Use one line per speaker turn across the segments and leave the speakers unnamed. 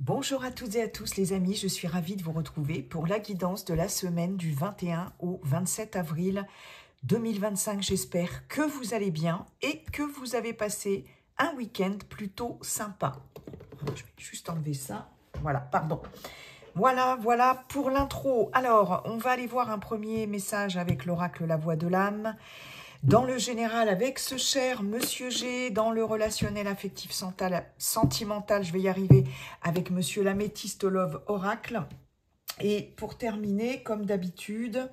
Bonjour à toutes et à tous les amis, je suis ravie de vous retrouver pour la guidance de la semaine du 21 au 27 avril 2025. J'espère que vous allez bien et que vous avez passé un week-end plutôt sympa. Je vais juste enlever ça. Voilà, pardon. Voilà pour l'intro. Alors, on va aller voir un premier message avec l'oracle La Voix de l'âme. Dans le général, avec ce cher Monsieur G, dans le relationnel affectif sentimental, je vais y arriver, avec Monsieur l'Améthystolove Oracle. Et pour terminer, comme d'habitude,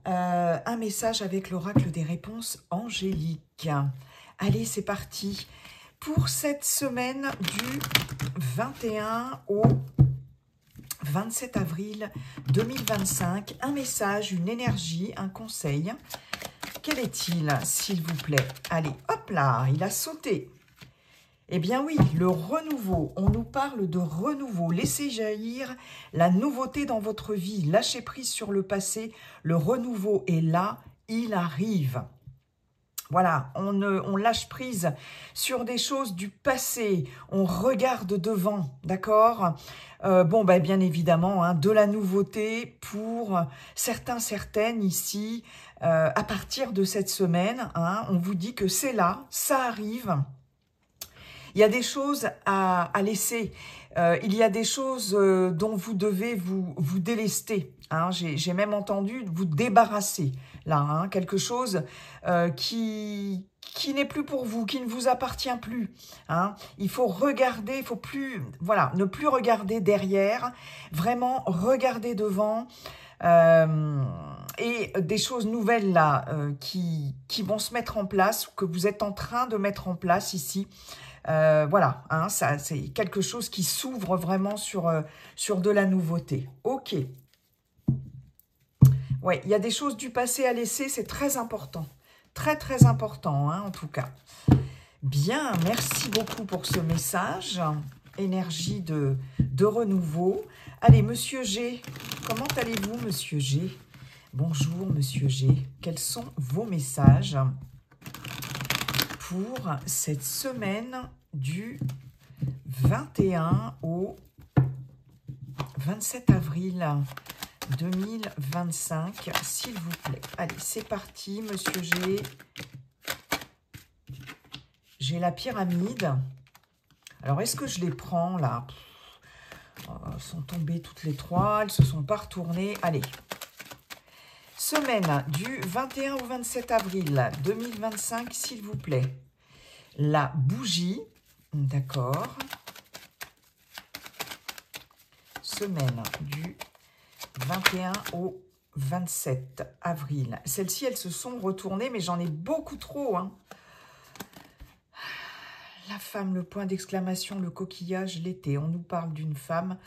un message avec l'oracle des réponses angéliques. Allez, c'est parti pour cette semaine du 21 au 27 avril 2025. Un message, une énergie, un conseil. Quel est-il, s'il vous plaît? Allez, hop là, il a sauté. Eh bien oui, le renouveau. On nous parle de renouveau. Laissez jaillir la nouveauté dans votre vie. Lâchez prise sur le passé. Le renouveau est là, il arrive. Voilà, on lâche prise sur des choses du passé. On regarde devant, d'accord? Bien évidemment, hein, de la nouveauté pour certains, certaines ici. À partir de cette semaine, hein, on vous dit que c'est là, ça arrive. Il y a des choses à laisser. Il y a des choses dont vous devez vous délester. Hein. J'ai même entendu vous débarrasser. Là, hein, quelque chose qui n'est plus pour vous, qui ne vous appartient plus. Hein. Il faut regarder, il faut plus, voilà, ne plus regarder derrière, vraiment regarder devant. Et des choses nouvelles là qui vont se mettre en place, que vous êtes en train de mettre en place ici. Voilà, hein, ça c'est quelque chose qui s'ouvre vraiment sur de la nouveauté. Ok. Ouais, il y a des choses du passé à laisser, c'est très important. Très important, hein, en tout cas. Bien, merci beaucoup pour ce message. Énergie de renouveau. Allez, Monsieur G, comment allez-vous, Monsieur G? Bonjour, Monsieur G. Quels sont vos messages pour cette semaine du 21 au 27 avril 2025, s'il vous plaît. Allez, c'est parti, Monsieur G. J'ai la pyramide. Alors, est-ce que je les prends, là? Elles sont tombées toutes les trois, elles se sont pas retournées. Allez. Semaine du 21 au 27 avril 2025, s'il vous plaît. La bougie, d'accord. Semaine du 21 au 27 avril. Celles-ci, elles se sont retournées, mais j'en ai beaucoup trop. Hein. La femme, le point d'exclamation, le coquillage, l'été. On nous parle d'une femme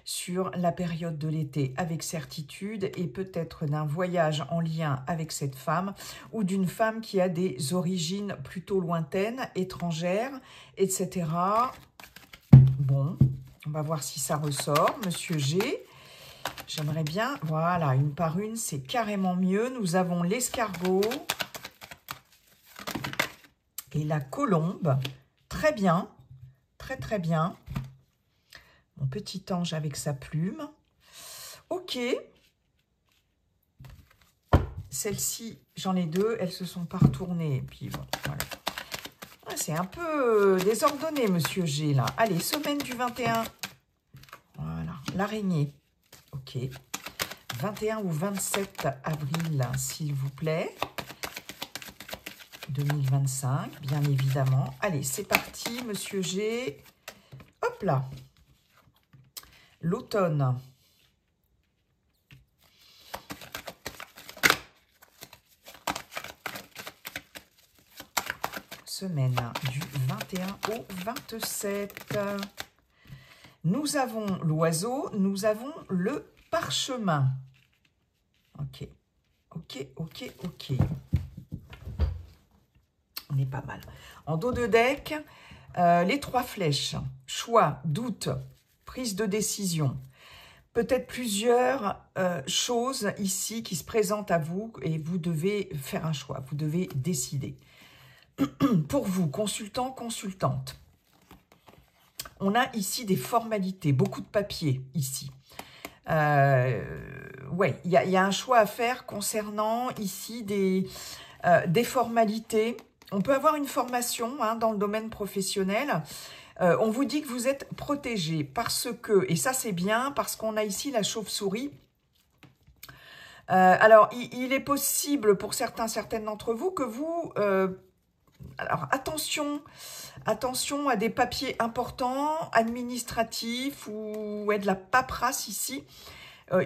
sur la période de l'été avec certitude et peut-être d'un voyage en lien avec cette femme ou d'une femme qui a des origines plutôt lointaines, étrangères, etc. Bon, on va voir si ça ressort. Monsieur G, j'aimerais bien, voilà, une par une, c'est carrément mieux. Nous avons l'escargot et la colombe. Très bien, très bien. Mon petit ange avec sa plume. Ok. Celle-ci, j'en ai deux, elles se sont pas retournées. Et puis bon, voilà. Ah, c'est un peu désordonné, Monsieur G, là. Allez, semaine du 21. Voilà, l'araignée. Ok. 21 ou 27 avril, s'il vous plaît. 2025, bien évidemment. Allez, c'est parti, Monsieur G. Hop là. L'automne. Semaine du 21 au 27. Nous avons l'oiseau, nous avons le parchemin. Ok. On est pas mal. En dos de deck, les trois flèches. Choix, doute, prise de décision. Peut-être plusieurs choses ici qui se présentent à vous et vous devez faire un choix. Vous devez décider. Pour vous, consultant, consultante. on a ici des formalités, beaucoup de papiers ici. Ouais, il y a un choix à faire concernant ici des formalités. On peut avoir une formation hein, dans le domaine professionnel. On vous dit que vous êtes protégé parce que, et ça c'est bien, parce qu'on a ici la chauve-souris. Alors, il est possible pour certaines d'entre vous que vous... alors, attention à des papiers importants, administratifs ou de la paperasse ici.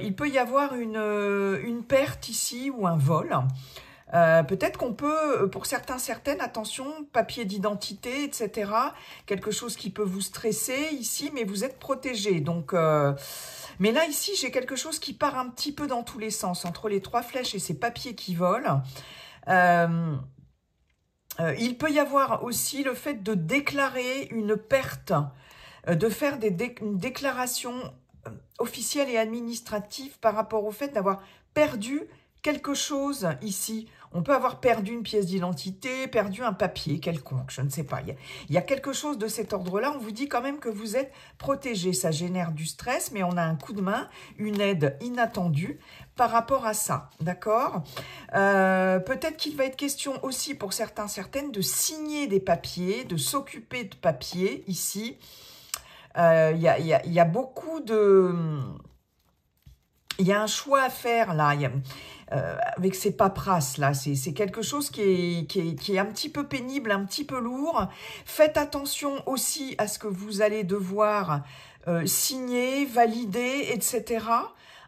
Il peut y avoir une perte ici ou un vol. Peut-être qu'on peut, pour certaines, attention, papier d'identité, etc. Quelque chose qui peut vous stresser ici, mais vous êtes protégé. Donc, mais là, ici, j'ai quelque chose qui part un petit peu dans tous les sens, entre les 3 flèches et ces papiers qui volent. Il peut y avoir aussi le fait de déclarer une perte, de faire une déclaration officielle et administrative par rapport au fait d'avoir perdu quelque chose ici. On peut avoir perdu une pièce d'identité, perdu un papier quelconque, je ne sais pas. Il y a quelque chose de cet ordre-là. On vous dit quand même que vous êtes protégé. Ça génère du stress, mais on a un coup de main, une aide inattendue par rapport à ça, d'accord? Peut-être qu'il va être question aussi pour certaines de signer des papiers, de s'occuper de papiers ici. Il y a beaucoup de... Il y a un choix à faire là, avec ces paperasses là, c'est quelque chose qui est un petit peu pénible, un petit peu lourd. Faites attention aussi à ce que vous allez devoir signer, valider, etc.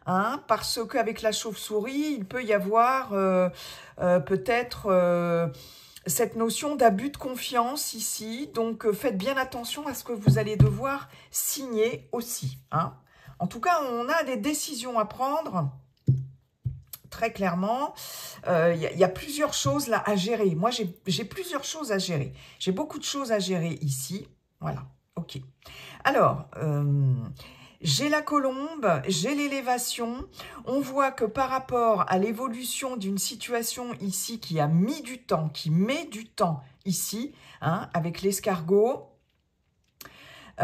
Hein, parce qu'avec la chauve-souris, il peut y avoir peut-être cette notion d'abus de confiance ici. Donc faites bien attention à ce que vous allez devoir signer aussi, hein. En tout cas, on a des décisions à prendre, très clairement. Y a plusieurs choses là à gérer. Moi, j'ai plusieurs choses à gérer. J'ai beaucoup de choses à gérer ici. Voilà, ok. Alors, j'ai la colombe, j'ai l'élévation. On voit que par rapport à l'évolution d'une situation ici qui a mis du temps, qui met du temps ici, hein, avec l'escargot,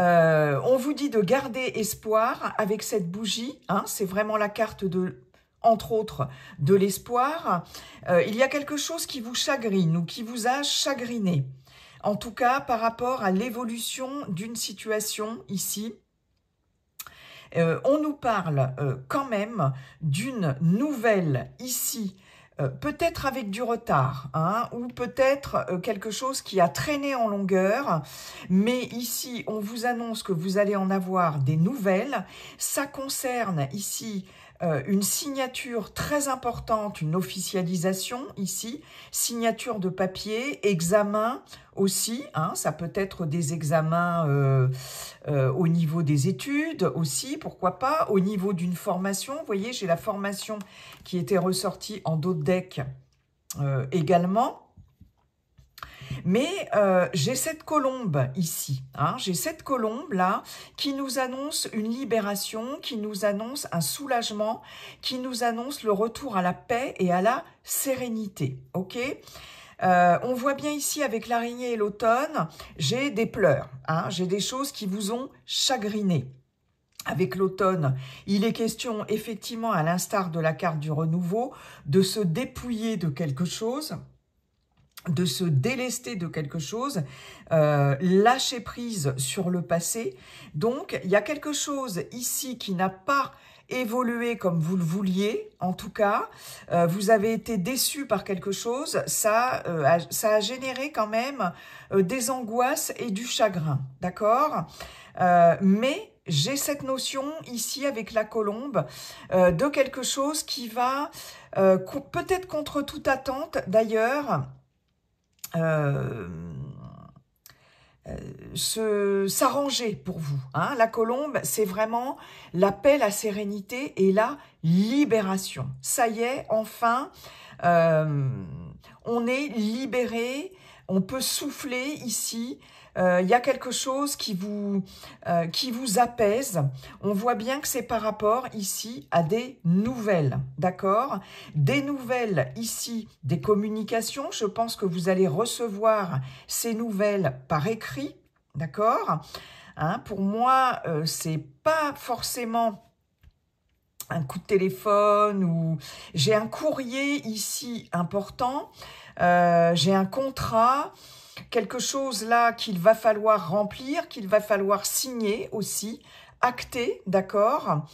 on vous dit de garder espoir avec cette bougie, hein, c'est vraiment la carte de, entre autres, de l'espoir. Il y a quelque chose qui vous chagrine ou qui vous a chagriné, en tout cas par rapport à l'évolution d'une situation ici. On nous parle quand même d'une nouvelle ici, peut-être avec du retard, hein, ou peut-être quelque chose qui a traîné en longueur, mais ici, on vous annonce que vous allez en avoir des nouvelles. Ça concerne ici une signature très importante, une officialisation ici, signature de papier, examen aussi, hein, ça peut être des examens au niveau des études aussi, pourquoi pas, au niveau d'une formation. Vous voyez, j'ai la formation qui était ressortie en dos de deck également. Mais j'ai cette colombe ici, hein, j'ai cette colombe là qui nous annonce une libération, qui nous annonce un soulagement, qui nous annonce le retour à la paix et à la sérénité, ok? On voit bien ici avec l'araignée et l'automne, j'ai des pleurs, hein, j'ai des choses qui vous ont chagriné. Avec l'automne, il est question effectivement, à l'instar de la carte du renouveau, de se dépouiller de quelque chose, de se délester de quelque chose, lâcher prise sur le passé. Donc, il y a quelque chose ici qui n'a pas évolué comme vous le vouliez, en tout cas. Vous avez été déçu par quelque chose, ça a généré quand même des angoisses et du chagrin, d'accord? Mais j'ai cette notion ici avec la colombe de quelque chose qui va, peut-être contre toute attente d'ailleurs, s'arranger pour vous, hein. La colombe, c'est vraiment la paix, la sérénité et la libération. Ça y est, enfin, on est libéré, on peut souffler ici. Il y a quelque chose qui vous apaise. On voit bien que c'est par rapport ici à des nouvelles, d'accord? Des nouvelles ici, des communications. Je pense que vous allez recevoir ces nouvelles par écrit, d'accord? Hein. Pour moi, c'est pas forcément un coup de téléphone ou j'ai un courrier ici important, j'ai un contrat, quelque chose là qu'il va falloir remplir, qu'il va falloir signer aussi, acter, d'accord.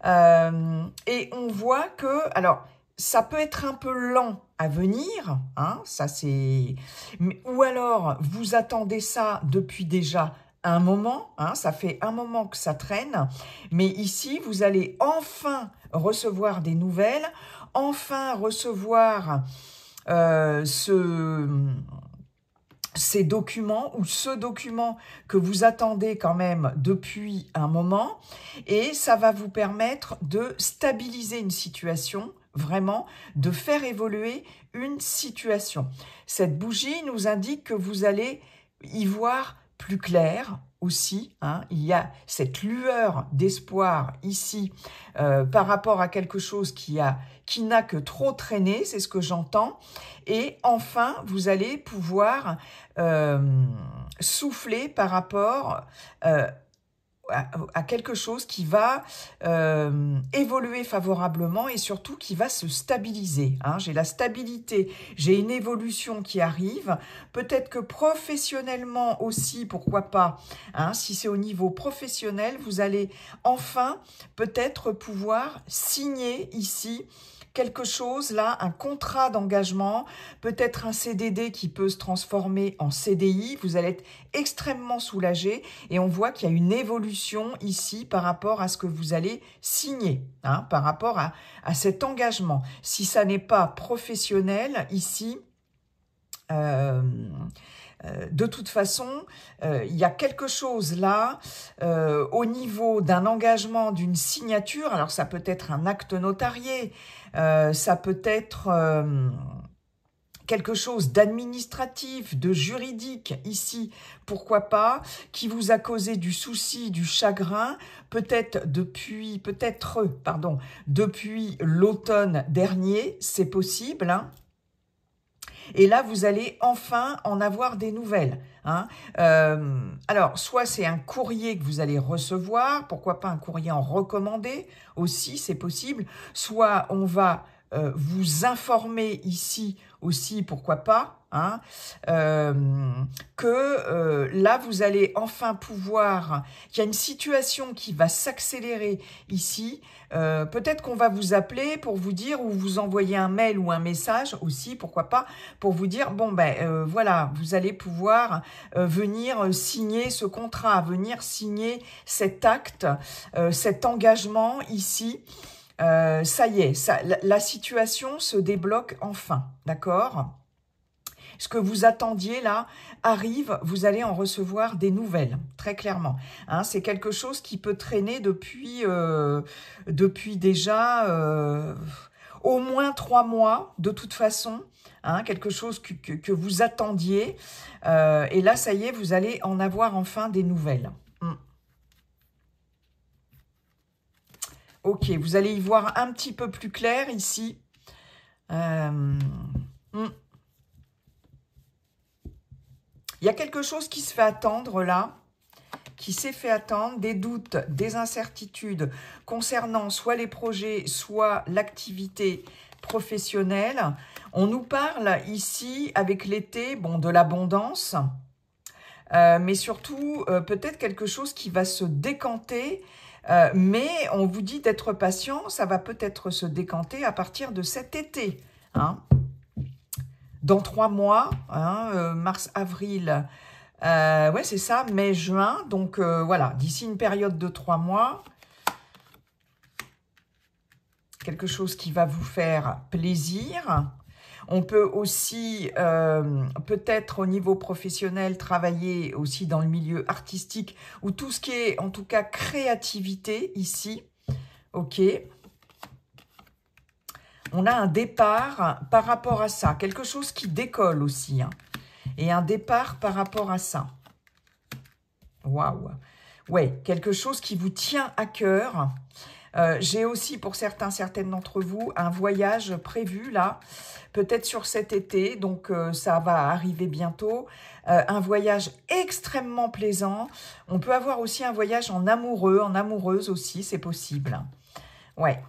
Et on voit que, alors, ça peut être un peu lent à venir, hein, ça c'est, ou alors vous attendez ça depuis déjà un moment, hein, ça fait un moment que ça traîne, mais ici, vous allez enfin recevoir des nouvelles, enfin recevoir ces documents ou ce document que vous attendez quand même depuis un moment, et ça va vous permettre de stabiliser une situation, vraiment, de faire évoluer une situation. Cette bougie nous indique que vous allez y voir plus clair aussi, hein. Il y a cette lueur d'espoir ici par rapport à quelque chose qui n'a que trop traîné, c'est ce que j'entends. Et enfin, vous allez pouvoir souffler par rapport à quelque chose qui va évoluer favorablement et surtout qui va se stabiliser. Hein. J'ai la stabilité, j'ai une évolution qui arrive. Peut-être que professionnellement aussi, pourquoi pas, hein, si c'est au niveau professionnel, vous allez enfin peut-être pouvoir signer ici quelque chose là, un contrat d'engagement, peut-être un CDD qui peut se transformer en CDI, vous allez être extrêmement soulagé et on voit qu'il y a une évolution ici par rapport à ce que vous allez signer, hein, par rapport à cet engagement. Si ça n'est pas professionnel ici, de toute façon, il y a quelque chose là au niveau d'un engagement, d'une signature. Alors ça peut être un acte notarié, ça peut être quelque chose d'administratif, de juridique ici, pourquoi pas, qui vous a causé du souci, du chagrin, peut-être depuis l'automne dernier, c'est possible, hein. Et là, vous allez enfin en avoir des nouvelles. Hein. Alors, soit c'est un courrier que vous allez recevoir, pourquoi pas un courrier en recommandé aussi, c'est possible. Soit on va vous informer ici aussi, pourquoi pas, hein, que là, vous allez enfin pouvoir... Il y a une situation qui va s'accélérer ici. Peut-être qu'on va vous appeler pour vous dire ou vous envoyer un mail ou un message aussi, pourquoi pas, pour vous dire, bon, voilà, vous allez pouvoir venir signer ce contrat, venir signer cet acte, cet engagement ici. Ça y est, la situation se débloque enfin, d'accord ? Ce que vous attendiez là arrive, vous allez en recevoir des nouvelles, très clairement. Hein, c'est quelque chose qui peut traîner depuis déjà au moins 3 mois, de toute façon. Hein, quelque chose que vous attendiez. Et là, ça y est, vous allez en avoir enfin des nouvelles. Ok, vous allez y voir un petit peu plus clair ici. Il y a quelque chose qui se fait attendre là, qui s'est fait attendre, des doutes, des incertitudes concernant soit les projets, soit l'activité professionnelle. On nous parle ici, avec l'été, bon, de l'abondance, mais surtout peut-être quelque chose qui va se décanter. Mais on vous dit d'être patient, ça va peut-être se décanter à partir de cet été. Hein. Dans 3 mois, hein, mars, avril, ouais c'est ça, mai, juin. Donc voilà, d'ici une période de 3 mois, quelque chose qui va vous faire plaisir. On peut aussi, peut-être au niveau professionnel, travailler aussi dans le milieu artistique ou tout ce qui est, en tout cas, créativité ici. Ok. On a un départ par rapport à ça. Quelque chose qui décolle aussi. Hein, et un départ par rapport à ça. Waouh. Ouais, quelque chose qui vous tient à cœur. J'ai aussi pour certaines d'entre vous un voyage prévu là, peut-être sur cet été, donc ça va arriver bientôt. Un voyage extrêmement plaisant. On peut avoir aussi un voyage en amoureux, en amoureuse aussi, c'est possible. Ouais.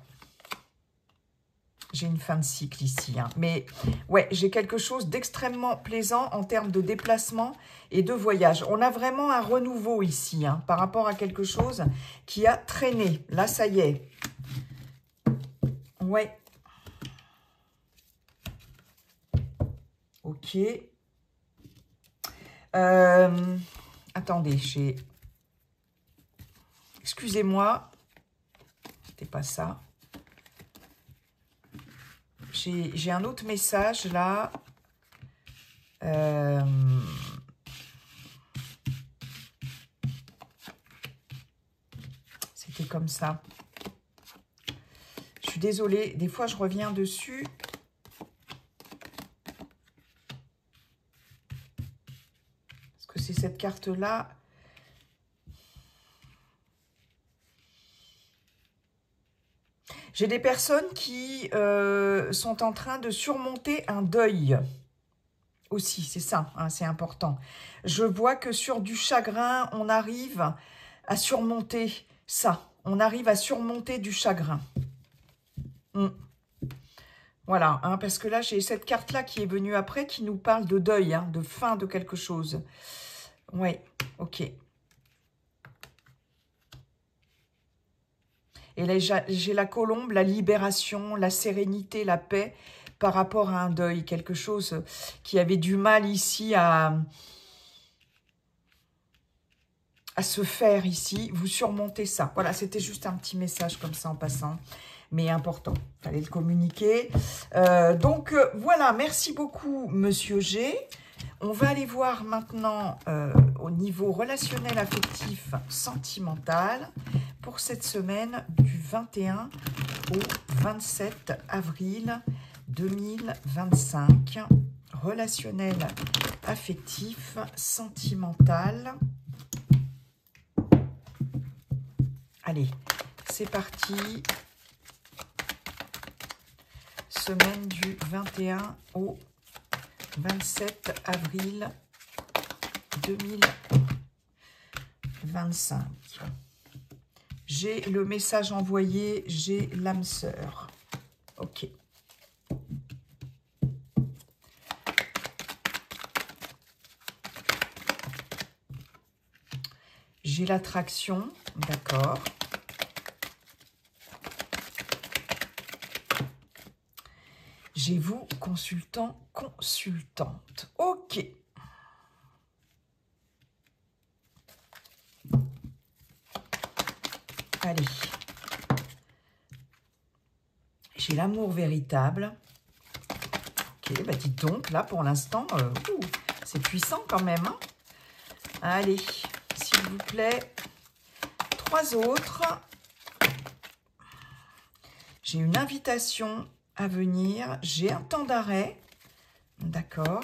J'ai une fin de cycle ici, hein. Mais ouais, j'ai quelque chose d'extrêmement plaisant en termes de déplacement et de voyage. On a vraiment un renouveau ici, hein, par rapport à quelque chose qui a traîné. Là, ça y est. Ouais. Ok. Attendez, j'ai... Excusez-moi. C'était pas ça. J'ai un autre message là. C'était comme ça. Je suis désolée, des fois je reviens dessus. Parce que c'est cette carte-là. J'ai des personnes qui sont en train de surmonter un deuil. Aussi, c'est ça, hein, c'est important. Je vois que sur du chagrin, on arrive à surmonter ça. On arrive à surmonter du chagrin. Voilà, hein, parce que là, j'ai cette carte-là qui est venue après, qui nous parle de deuil, hein, de fin de quelque chose. Oui, ok. Et là, j'ai la colombe, la libération, la sérénité, la paix par rapport à un deuil. Quelque chose qui avait du mal ici à se faire ici. Vous surmontez ça. Voilà, c'était juste un petit message comme ça en passant. Mais important, il fallait le communiquer. Donc, voilà, merci beaucoup, Monsieur G. On va aller voir maintenant au niveau relationnel, affectif, sentimental pour cette semaine du 21 au 27 avril 2025. Relationnel, affectif, sentimental. Allez, c'est parti. Semaine du 21 au 27 avril 2025. J'ai le message envoyé, j'ai l'âme sœur. Ok. J'ai l'attraction, d'accord. J'ai vous, consultant, consultante. Ok. Allez. J'ai l'amour véritable. Ok, bah dites donc, là, pour l'instant, c'est puissant quand même, hein. Allez, s'il vous plaît. 3 autres. J'ai une invitation à venir. J'ai un temps d'arrêt. D'accord.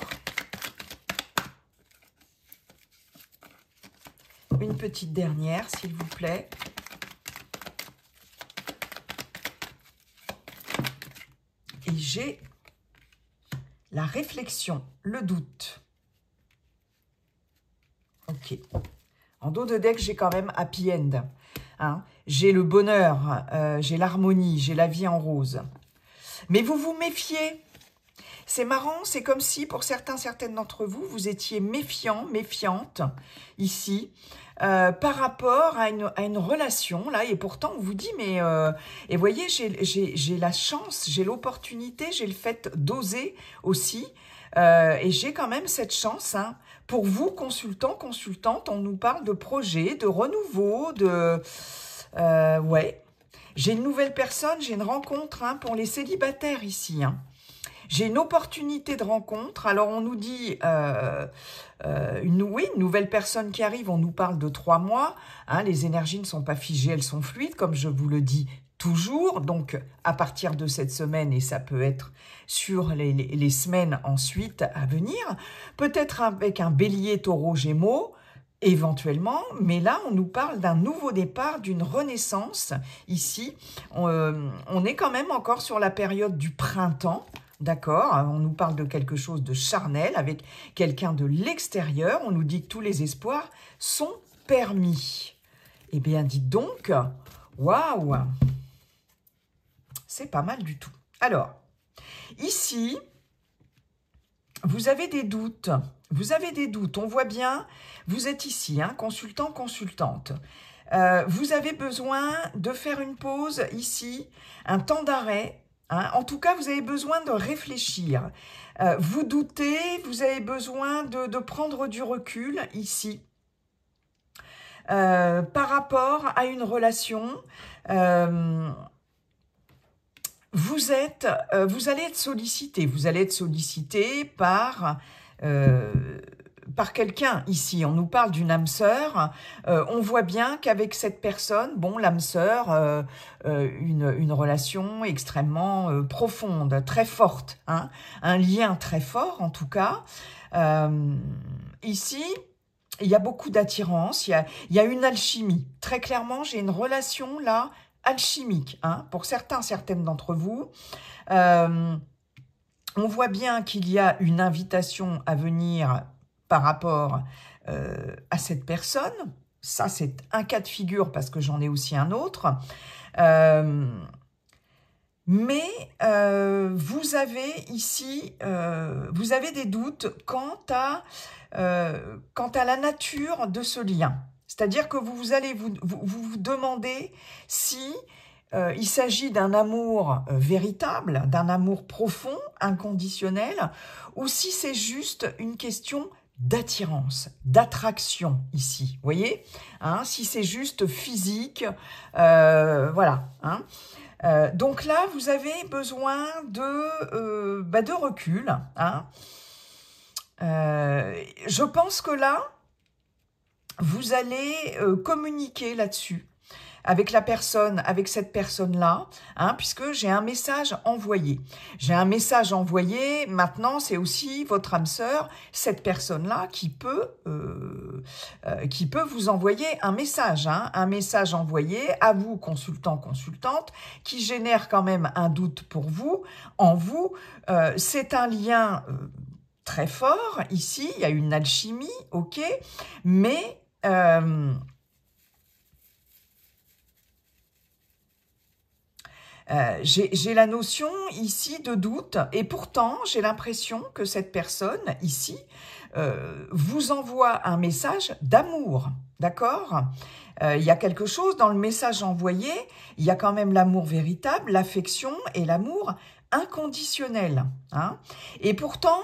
Une petite dernière, s'il vous plaît. Et j'ai la réflexion, le doute. Ok. En dos de deck, j'ai quand même happy end. Hein. J'ai le bonheur, j'ai l'harmonie, j'ai la vie en rose. Mais vous vous méfiez. C'est marrant, c'est comme si pour certaines d'entre vous, vous étiez méfiant, méfiante ici par rapport à une relation là. Et pourtant, on vous dit, mais et voyez, j'ai la chance, j'ai l'opportunité, j'ai le fait d'oser aussi. Et j'ai quand même cette chance. Hein. Pour vous, consultants, consultantes, on nous parle de projets, de renouveau, de... ouais. J'ai une nouvelle personne, j'ai une rencontre pour les célibataires ici. J'ai une opportunité de rencontre. Alors, on nous dit, une nouvelle personne qui arrive, on nous parle de 3 mois. Les énergies ne sont pas figées, elles sont fluides, comme je vous le dis toujours. Donc, à partir de cette semaine, et ça peut être sur les semaines ensuite à venir, peut-être avec un bélier, taureau, gémeaux, éventuellement, mais là, on nous parle d'un nouveau départ, d'une renaissance. Ici, on est quand même encore sur la période du printemps, d'accord? On nous parle de quelque chose de charnel avec quelqu'un de l'extérieur. On nous dit que tous les espoirs sont permis. Eh bien, dites donc, waouh! C'est pas mal du tout. Alors, ici, vous avez des doutes. Vous avez des doutes. On voit bien, vous êtes ici, hein, consultant, consultante. Vous avez besoin de faire une pause ici, un temps d'arrêt. Hein. En tout cas, vous avez besoin de réfléchir. Vous doutez, vous avez besoin de prendre du recul ici. Par rapport à une relation, vous allez être sollicité. Vous allez être sollicité par quelqu'un ici. On nous parle d'une âme sœur. On voit bien qu'avec cette personne, bon, l'âme sœur, une relation extrêmement profonde, très forte, hein, un lien très fort en tout cas. Ici, il y a beaucoup d'attirance, il y a une alchimie. Très clairement, j'ai une relation là alchimique, hein, pour certaines d'entre vous. On voit bien qu'il y a une invitation à venir par rapport à cette personne. Ça, c'est un cas de figure parce que j'en ai aussi un autre. Mais vous avez ici, vous avez des doutes quant à la nature de ce lien. C'est-à-dire que vous allez vous demander si il s'agit d'un amour véritable, d'un amour profond, inconditionnel, ou si c'est juste une question d'attirance, d'attraction ici, vous voyez, hein, si c'est juste physique, voilà. Hein. Donc là, vous avez besoin de recul. Hein. Je pense que là, vous allez communiquer là-dessus avec la personne, avec cette personne-là, hein, puisque j'ai un message envoyé. J'ai un message envoyé, maintenant c'est aussi votre âme sœur, cette personne-là qui peut vous envoyer un message, hein, un message envoyé à vous, consultant, consultante, qui génère quand même un doute pour vous, en vous. C'est un lien très fort, ici, il y a une alchimie, ok, mais j'ai la notion ici de doute et pourtant j'ai l'impression que cette personne ici vous envoie un message d'amour, d'accord? Il y a quelque chose dans le message envoyé, il y a quand même l'amour véritable, l'affection et l'amour inconditionnel. Hein? Et pourtant,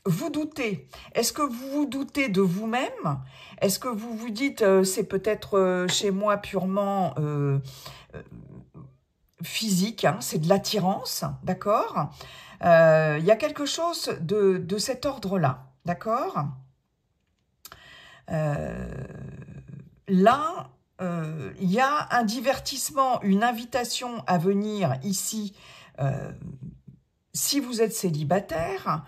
vous doutez. Est-ce que vous vous doutez de vous-même? Est-ce que vous vous dites c'est peut-être chez moi purement physique, hein, c'est de l'attirance, d'accord? Il y a quelque chose de cet ordre-là, d'accord? Là, il y a un divertissement, une invitation à venir ici. Si vous êtes célibataire,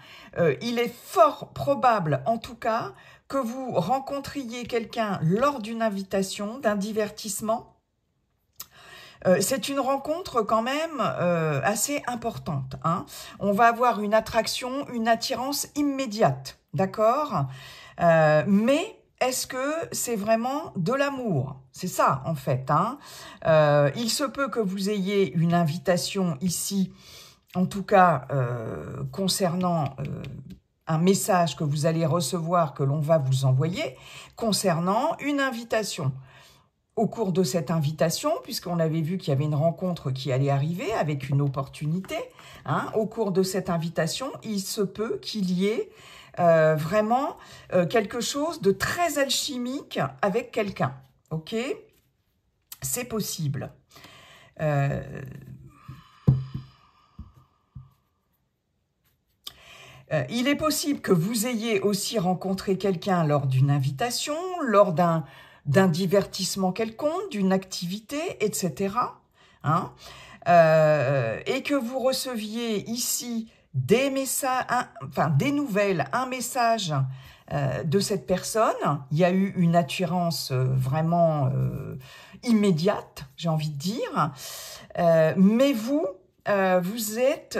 il est fort probable, en tout cas, que vous rencontriez quelqu'un lors d'une invitation, d'un divertissement. C'est une rencontre quand même assez importante. Hein. On va avoir une attraction, une attirance immédiate, d'accord? Mais est-ce que c'est vraiment de l'amour? C'est ça, en fait. Hein. Il se peut que vous ayez une invitation ici, en tout cas concernant un message que vous allez recevoir, que l'on va vous envoyer, concernant une invitation. Au cours de cette invitation, puisqu'on avait vu qu'il y avait une rencontre qui allait arriver avec une opportunité, hein, au cours de cette invitation, il se peut qu'il y ait vraiment quelque chose de très alchimique avec quelqu'un. Ok? C'est possible. Il est possible que vous ayez aussi rencontré quelqu'un lors d'une invitation, lors d'un divertissement quelconque, d'une activité, etc. Hein, et que vous receviez ici des messages, des nouvelles, un message de cette personne. Il y a eu une attirance vraiment immédiate, j'ai envie de dire. Mais vous, vous êtes...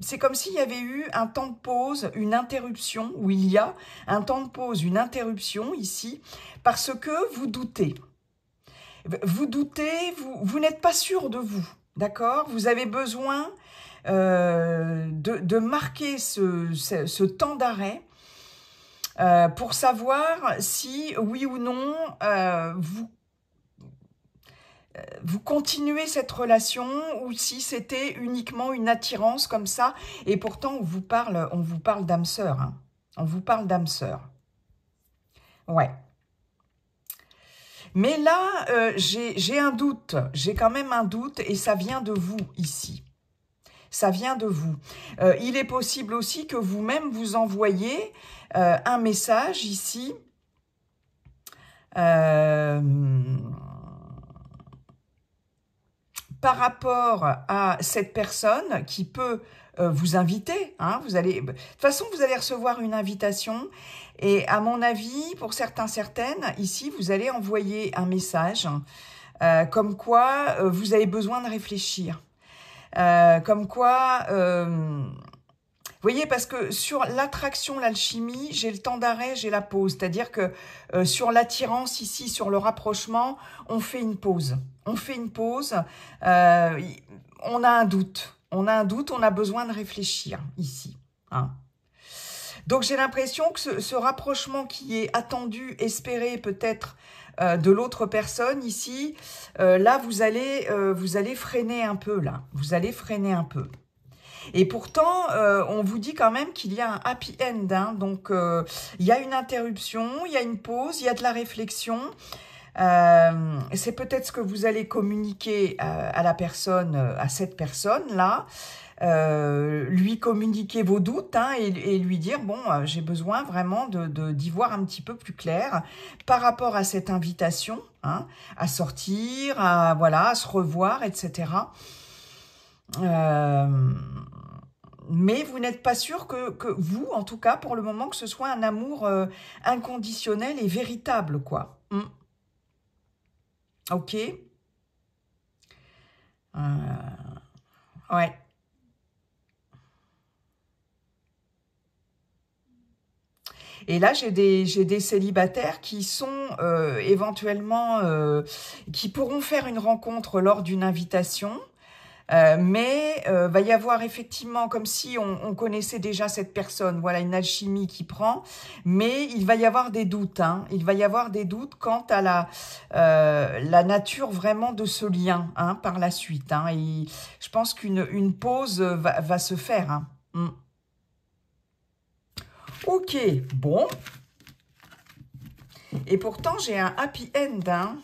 c'est comme s'il y avait eu un temps de pause, une interruption, où il y a un temps de pause, une interruption ici, parce que vous doutez. Vous doutez, vous n'êtes pas sûr de vous, d'accord? Vous avez besoin de marquer ce temps d'arrêt pour savoir si, oui ou non, vous continuez cette relation ou si c'était uniquement une attirance comme ça. Et pourtant, on vous parle d'âme sœur. Hein. On vous parle d'âme sœur. Ouais. Mais là, j'ai un doute. J'ai quand même un doute et ça vient de vous ici. Ça vient de vous. Il est possible aussi que vous-même vous envoyez un message ici par rapport à cette personne qui peut vous inviter. Hein, de toute façon, vous allez recevoir une invitation et à mon avis, pour certaines, ici, vous allez envoyer un message comme quoi vous avez besoin de réfléchir. Comme quoi, vous voyez, parce que sur l'attraction, l'alchimie, j'ai le temps d'arrêt, j'ai la pause. C'est-à-dire que sur l'attirance ici, sur le rapprochement, on fait une pause. On fait une pause, on a un doute. On a un doute, on a besoin de réfléchir ici. Hein. Donc j'ai l'impression que ce rapprochement qui est attendu, espéré peut-être de l'autre personne ici, là vous allez freiner un peu là. Vous allez freiner un peu. Et pourtant, on vous dit quand même qu'il y a un happy end. Hein, donc il y a une interruption, il y a une pause, il y a de la réflexion. C'est peut-être ce que vous allez communiquer à la personne, à cette personne-là. Lui communiquer vos doutes hein, et lui dire, bon, j'ai besoin vraiment d'y voir un petit peu plus clair par rapport à cette invitation, hein, à sortir, à se revoir, etc. Mais vous n'êtes pas sûr que vous, en tout cas, pour le moment, que ce soit un amour inconditionnel et véritable, quoi. Ok. Ouais. Et là, j'ai des célibataires qui sont éventuellement, qui pourront faire une rencontre lors d'une invitation, mais va y avoir effectivement, comme si on connaissait déjà cette personne, voilà, une alchimie qui prend, mais il va y avoir des doutes, hein, il va y avoir des doutes quant à la nature vraiment de ce lien, hein, par la suite, hein, et je pense qu'une pause va se faire, hein. Ok, bon. Et pourtant, j'ai un happy end. Hein.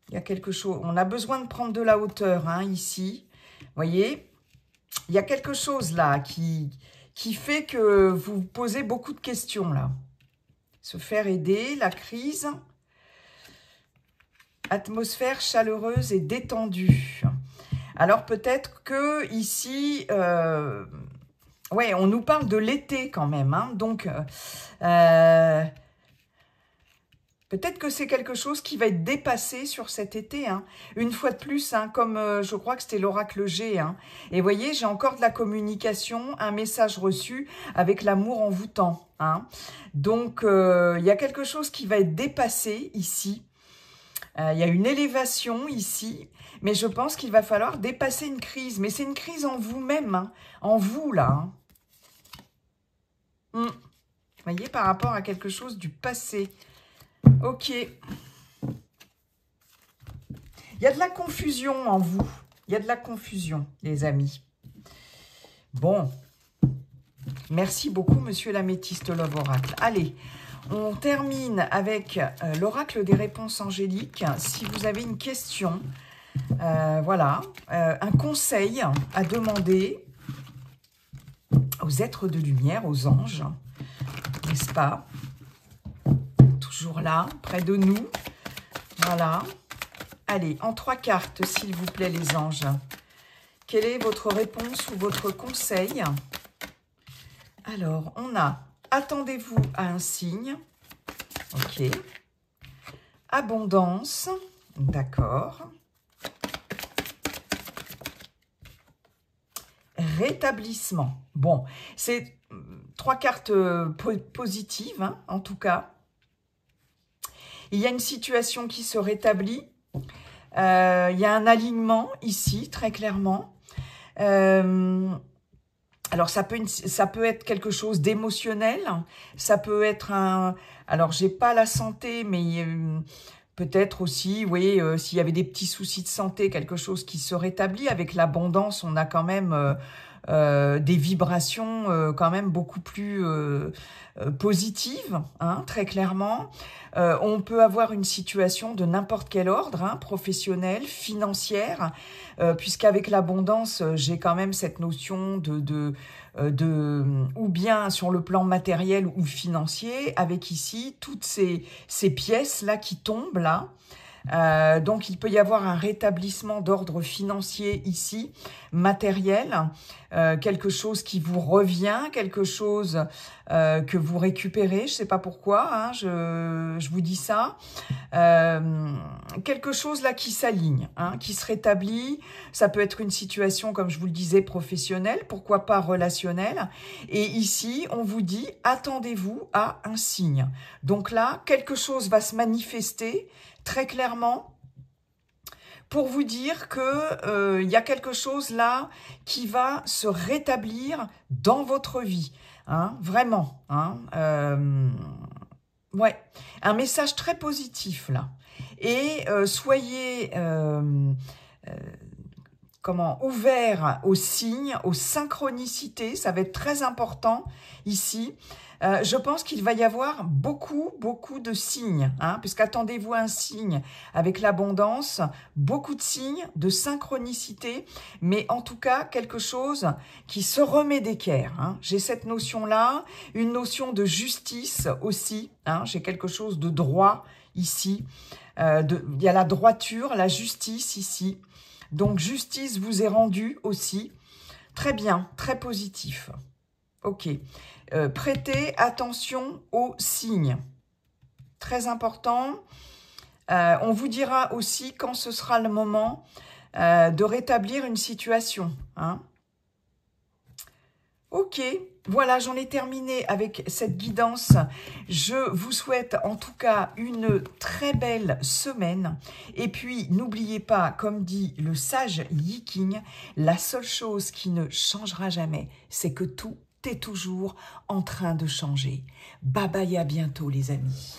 Il y a quelque chose. On a besoin de prendre de la hauteur hein, ici. Vous voyez, il y a quelque chose là qui fait que vous vous posez beaucoup de questions là. Se faire aider, la crise. Atmosphère chaleureuse et détendue. Alors peut-être que ici... ouais, on nous parle de l'été quand même, hein, donc peut-être que c'est quelque chose qui va être dépassé sur cet été, hein. Une fois de plus, hein, comme je crois que c'était l'oracle G, hein. Et vous voyez, j'ai encore de la communication, un message reçu avec l'amour envoûtant, hein. Donc, il y a quelque chose qui va être dépassé ici. Il y a une élévation ici, mais je pense qu'il va falloir dépasser une crise. Mais c'est une crise en vous-même, hein, en vous, là, hein. Vous voyez, par rapport à quelque chose du passé. Ok. Il y a de la confusion en vous. Il y a de la confusion, les amis. Bon. Merci beaucoup, monsieur l'améthyste Love Oracle. Allez, on termine avec l'oracle des réponses angéliques. Si vous avez une question, voilà, un conseil à demander aux êtres de lumière, aux anges, n'est-ce pas? Toujours là, près de nous. Voilà. Allez, en 3 cartes, s'il vous plaît, les anges. Quelle est votre réponse ou votre conseil? Alors, on a Attendez-vous à un signe. Ok. Abondance. D'accord. Rétablissement. Bon, c'est 3 cartes positives, hein, en tout cas. Il y a une situation qui se rétablit. Il y a un alignement ici, très clairement. Alors, ça peut être quelque chose d'émotionnel. Ça peut être un... Alors, j'ai pas la santé, mais peut-être aussi, oui, s'il y avait des petits soucis de santé, quelque chose qui se rétablit. Avec l'abondance, on a quand même des vibrations quand même beaucoup plus positives, hein, très clairement. On peut avoir une situation de n'importe quel ordre, hein, professionnel, financière, puisqu'avec l'abondance, j'ai quand même cette notion de ou bien sur le plan matériel ou financier, avec ici toutes ces pièces-là qui tombent là. Donc, il peut y avoir un rétablissement d'ordre financier ici, matériel, quelque chose qui vous revient, quelque chose que vous récupérez, je ne sais pas pourquoi, hein, je vous dis ça. Quelque chose là qui s'aligne, hein, qui se rétablit. Ça peut être une situation, comme je vous le disais, professionnelle, pourquoi pas relationnelle. Et ici, on vous dit, attendez-vous à un signe. Donc là, quelque chose va se manifester très clairement pour vous dire que y a quelque chose là qui va se rétablir dans votre vie, hein, vraiment, hein, ouais, un message très positif là. Et soyez ouvert aux signes, aux synchronicités, ça va être très important ici. Je pense qu'il va y avoir beaucoup de signes, hein, puisqu'attendez-vous à un signe avec l'abondance, beaucoup de signes, de synchronicité, mais en tout cas quelque chose qui se remet d'équerre, hein. J'ai cette notion-là, une notion de justice aussi, hein, j'ai quelque chose de droit ici, il y a la droiture, la justice ici, donc justice vous est rendue aussi, très bien, très positif. Ok. Prêtez attention aux signes. Très important. On vous dira aussi quand ce sera le moment de rétablir une situation, hein. Ok, voilà, j'en ai terminé avec cette guidance. Je vous souhaite en tout cas une très belle semaine. Et puis, n'oubliez pas, comme dit le sage Yi King, la seule chose qui ne changera jamais, c'est que tout est toujours en train de changer. Bye bye, à bientôt les amis.